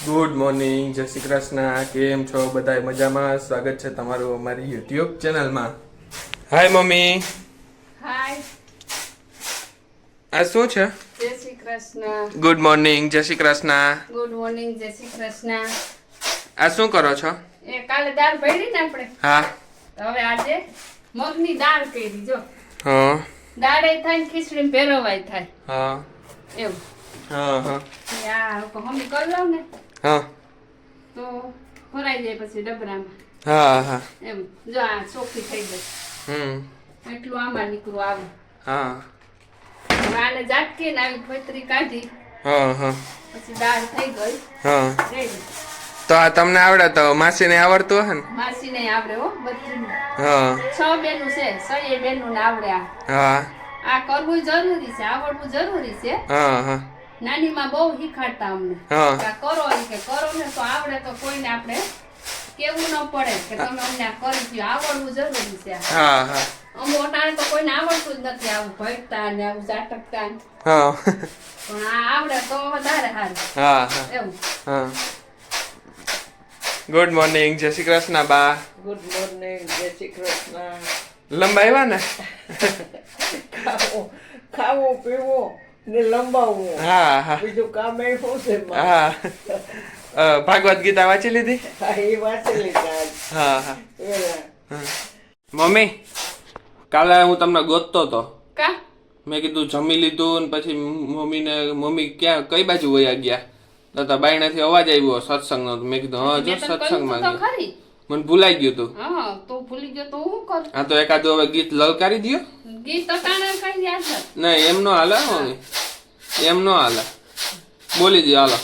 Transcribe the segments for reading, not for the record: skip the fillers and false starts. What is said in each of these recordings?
Good morning, જય શ્રી કૃષ્ણ. કેમ છો બધા? મજામાં? સ્વાગત છે તમારું અમારી યુટ્યુબ ચેનલમાં. Hi mummy. હાય. આ શું છે? જય શ્રી કૃષ્ણ. ગુડ મોર્નિંગ, જય શ્રી કૃષ્ણ. ગુડ મોર્નિંગ, જય શ્રી કૃષ્ણ. આ શું કરો છો? એ કાલે દાળ ભરી ને આપણે. હા. તો હવે આજે મગની દાળ કરી જો. હા. દાળ એ થાય ને ખીચડી ભેરવાય થાય. હા. એવું. હા હા. યા હમી કરી લઉં ને હા. તો ભરાઈ જાય પછી ડબરામાં. હા હા. એમ જો આ ચોખ્ખી થઈ ગઈ. એટલું આમાં નીકળું આવે. હા. હવે આને ઝાટકી ને આવી ફોતરી કાઢી. હા હા. પછી દાળ થઈ ગઈ. હા. રેડી. તો આ તમને આવડે તો માસીને આવડતું હશે ને? માસીને આવડે હો બધું. હા. 6 બેનું છે, 6 બેનું ને આવડે આ. હા. આ કરવું જરૂરી છે, આવડવું જરૂરી છે. હા હા. નાની માં બહુ શીખાડતા અમને. હા. આ કરો ઈ કે કરો ને તો આવડે તો કોઈને આપણે કેવું ન પડે કે તમે અમને આ કરી દો. આવડવું જરૂરી છે. હા હા. અમુક અટાણે તો કોઈને આવડતું જ નથી આવું ભટતા ને આવું ઝાટકતા ને. હા. પણ આ આવડે તો વધારે સારું. હા હા. એવું. હા. ગુડ મોર્નિંગ, જય શ્રી કૃષ્ણ બા. ગુડ મોર્નિંગ, જય શ્રી કૃષ્ણ. લંબાવ્યા ને? ખાવો પીવો ને લંબાવવો. હા હા. બીજું કામ એ શું છે એમાં? હા. ભાગવત ગીતા વાંચી લીધી? હા, એ વાંચી લીધા આજ. હા હા. વેલા. મમ્મી, કાલે હું તમને ગોતતો હતો. કા મેં કીધું જમી લીધું ને પછી મમ્મી ક્યાં કઈ બાજુ વયા ગયા તો બાયણાથી અવાજ આવ્યો સત્સંગનો. મેં કીધું હા જો મેં તને કહ્યું સત્સંગમાં તો ગયા. ખરી. મને ભૂલાઈ ગયું તું. હા તો ભૂલી ગયો તો હું કરું. હા તો એકાદું હવે ગીત લલકારી દ્યો. ગીત અટાણે કઈ યાદ નથી. ના એમ નો હાલે મમ્મી, એમ નો હાલે. બોલી દો હાલો.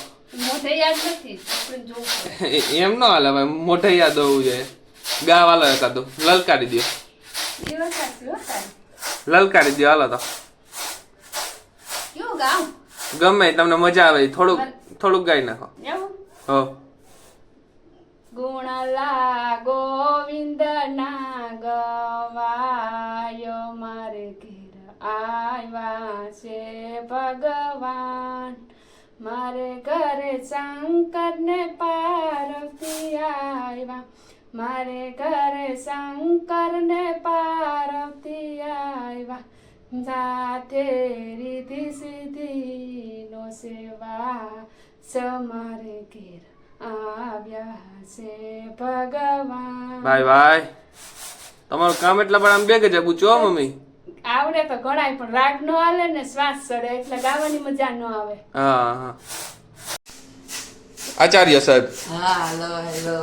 મોઢે યાદ નથી આપણે જોવું પડે. એમ નો હાલે ભાઈ, મોઢે યાદ હોવું જોઈએ. ગા વાલો એકાદું લલકારી દો. એ વાત સાચી હો તારી. લલકારી દો હાલો તો. કયું ગામ ગમે તમને મજા આવે થોડુંક ગાઈ નાખો. એવું હો. ગુણલા ગોવિંદ ના ગવાયો મારે ઘેર આવ્યા છે ભગવાન. મારે ઘરે શંકર ને પાર્વતી આવ્યા. મારે ઘરે શંકર ને પાર્વતી આવ્યા. સાથે રીધિ સિદ્ધિ નો સેવા સમારે ઘેર આવ્યા છે ભગવાન. ભાઈ ભાઈ તમારું કામ એટલા પણ આમ બે ગજબ ઊંચું હો મમ્મી. આવડે તો ગણાય પણ રાગ નો હાલે ને શ્વાસ ચડે એટલે ગાવાની મજા ન આવે. હા હા. આચાર્ય સાહેબ. હા, hello.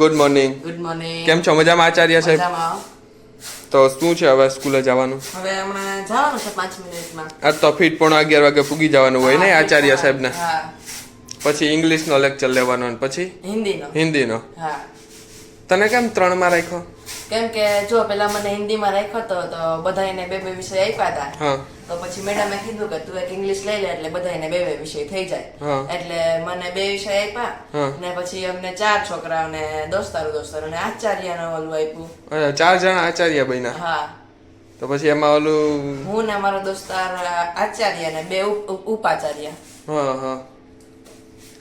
Good morning. Good morning. કેમ છો? મજામાં આચાર્ય સાહેબ? મજામાં. તો શું છે હવે સ્કૂલે જવાનું? હવે હમણાં જવાનું છે 5 મિનિટમાં. આજ તો ફીટ 11:15 વાગે પૂગી જવાનું હોય ને આચાર્ય સાહેબ ને? હા. પછી ઇંગ્લિશ નો લેક્ચર લેવાનો ને પછી હિન્દીનો. હા. તને કેમ 3 માં રાખ્યો? કેમ કે જો પેલા મને હિન્દીમાં રાખ્યો તો બધાને બે વિષય આપ્યા હતા. હા. તો પછી મેડમે કીધું કે તું એક ઇંગ્લિશ લઈ લે એટલે બધાને બે વિષય થઈ જાય. હા. એટલે મને 2 વિષય આપ્યા. હા. ને પછી અમને 4 છોકરાઓને દોસ્તારો ને આચાર્યનો ઓલું આપ્યું. 4 જણા આચાર્ય બન્યા. હા. તો પછી એમાં ઓલું હું ને મારો દોસ્તાર આચાર્ય ને 2 ઉપાચાર્ય. હા હા.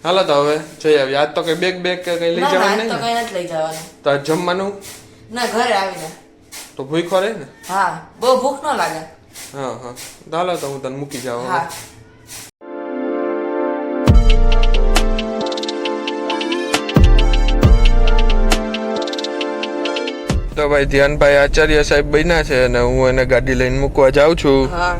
હાલો તો હવે જઈ આવી. આજ તો કઈ બેગ કે કઈ લઈ ના, જવાનું આજ તો નહીં ને? કઈ નથી લઈ જવાનું. તો આજ જમવાનું ના, ઘરે આવીને. તો ભૂખો રહે ને? હા, બહુ ભૂખ ન લાગે. હા હા. તો હાલો તો હું તને મૂકી જાઉં હવે. હા. તો ભાઈ ધ્યાનભાઈ આચાર્ય સાહેબ બન્યા છે અને હું એને ગાડી લઈને મૂકવા જાઉં છું. હા.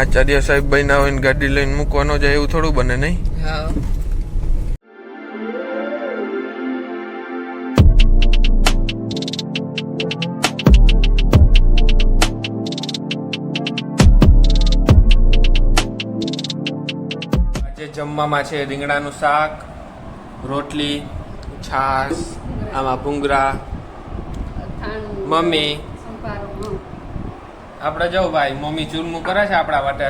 આચાર્ય સાહેબ બન્યા હોય ને ગાડી લઈને મૂકવાનો જાય એવું થોડું બને નહીં? હા. આજે જમવામાં છે રીંગણાનું શાક, રોટલી, છાશ, આમાં ભૂંગળા. અથાણું, મમ્મી સંભારો, હં. આપણે જો ભાઈ મમ્મી ચૂરમું કરે છે આપણા માટે.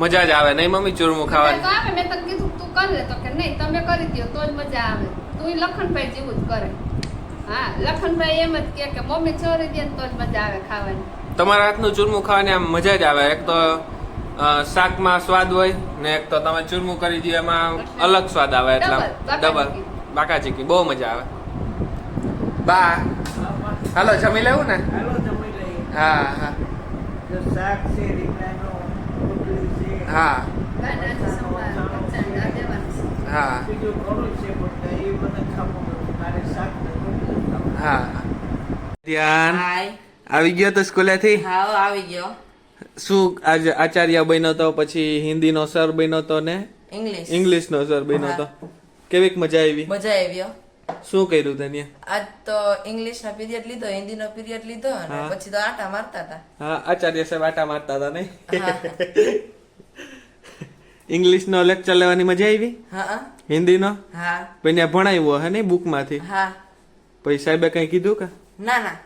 મજા જ આવે નહીં મમ્મી ચૂરમું મજા ખાવાની? તો આવે. મેં તને કીધું તું કરે તો કે નહીં તમે કરી દો તો જ મજા આવે. તું લખનભાઈ જેવું જ કરે. હા, લખનભાઈ એમ જ કે મમ્મી ચોરી દે તો જ મજા આવે ખાવાની. તમારા હાથનું ચૂરમું ખાવાની આમ મજા જ આવે. એક તો શાકમાં સ્વાદ હોય ને એક તો તમે ચૂરમું કરી દો એમાં અલગ સ્વાદ આવે એટલે ડબલ, બાકા ચીકી બહુ મજા આવે. બા હાલો જમી લેવું ને? હા હા હા ગાડાથી સંભાળ, કચ્ચાને આ દેવાનું છે. હા હા ધ્યાન હાય આવી ગયો તો સ્કૂલેથી. હા આવી ગયો. શું આજે આચાર્ય બન્યો તો, પછી હિન્દીનો સર બન્યો તો ને ઇંગ્લિશ ઇંગ્લિશનો સર બન્યો તો. કેવીક મજા આવી? મજા આવ્યો. શું કર્યું તને? આજ તો ઇંગ્લિશ નો પીરિયડ લીધો, હિન્દી નો પીરિયડ લીધો અને હા. પછી તો આટા મારતા હતા. હા આચાર્ય સાહેબ આટા મારતા હતા નહીં? હા ઇંગ્લિશનો લેક્ચર લેવાની મજા આવી? હા હિન્દીનો હા પછી ભણાવ્યો હે ને બુકમાંથી? હા પછી સાહેબે કઈ કીધું કે ના ના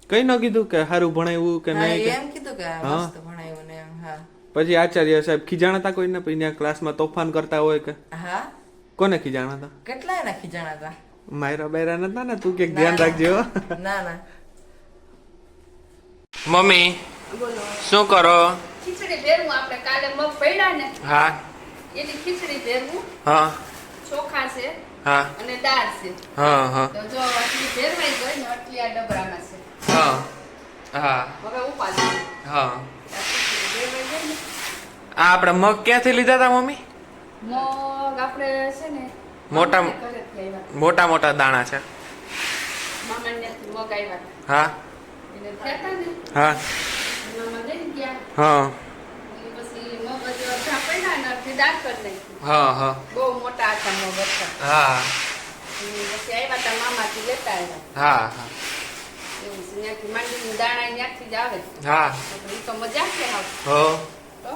કઈ ન કીધું કે સારું ભણાવ્યું કે હા, નહીં કે? એમ કીધું કે હા. મસ્ત ભણાવ્યું ને એમ. હા પછી આચાર્ય સાહેબ ખીજાણા કોઈને? પછી ત્યાં ક્લાસમાં તોફાન કરતા હોય કે હા કોને ખીજાણા હતા? કેટલા એના ખીજાણા હતા. માયરા બાયરા નતા ને? તું કે ના, ધ્યાન ના. રાખજો. ના ના મમ્મી બોલો. શું કરો? ખીચડી ભેરવું આપણે કાલે મગ પડ્યા ને હા એની ખીચડી ભેરવું. હા ચોખા છે હા અને દાળ છે. હા હા તો જો આટલી ભેરવાઈ ગઈ ને આટલી આ ડબરામાં છે. હા હા હવે ઉપાડી. હા આ ખીચડી ભેરવાઈ ગઈ ને. આ આપણે મગ ક્યાંથી લીધા હતા મમ્મી? મગ આપણે છે ને મોટા- મામાને ઘરેથી આવ્યા. મોટા મોટા દાણા છે. મામાને ત્યાંથી મગ આવ્યા. હા એને થયા ને હા મામા લઈને ગયા. હા એટલે પછી મગ હજી અડધા પડ્યા ને અડધી દાળ કરી નાખી. હા હા બહુ મોટા હતા મગ હતા. હા પછી આવ્યા તા મામાથી લેતા આવ્યા. હા હા એવું છે. ત્યાંથી માંડીને દાણા ત્યાંથી જ આવે. હા તો એ તો મજા છે હાવ. હો તો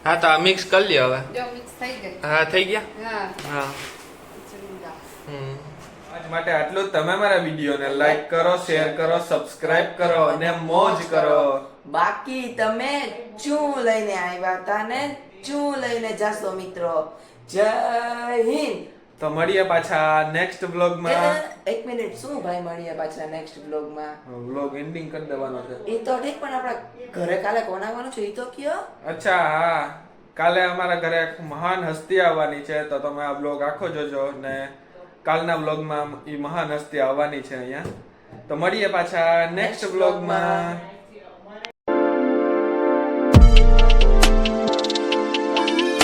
હા તો આ મિક્સ કરી લ્યો હવે. જો મિક્સ થઈ ગઈ. હા થઈ ગયા. હા હા ખીચડી દાળ. આજ માટે આટલું જ. તમે મારા વિડીયોને લાઈક કરો, શેર કરો, સબસ્ક્રાઇબ કરો અને મોજ કરો. બાકી તમે શું લઈને આવ્યા હતા ને શું લઈને જાશો મિત્રો. જય હિન્દ. તો મળીએ પાછા નેક્સ્ટ વ્લોગમાં. એક મિનિટ, શું ભાઈ મળીએ પાછા નેક્સ્ટ બ્લોગમાં. વ્લોગ એન્ડિંગ કરી દેવાનો છે. એ તો ઠીક, પણ આપણા ઘરે કાલે કોણ આવવાનું છે એ તો કયો. અચ્છા હા, કાલે અમારા ઘરે એક મહાન હસ્તી આવવાની છે, તો તમે આ બ્લોગ આખો જોજો ને કાલના બ્લોગમાં એ મહાન હસ્તી આવવાની છે અહીંયા. તો મળીએ પાછા નેક્સ્ટ બ્લોગમાં.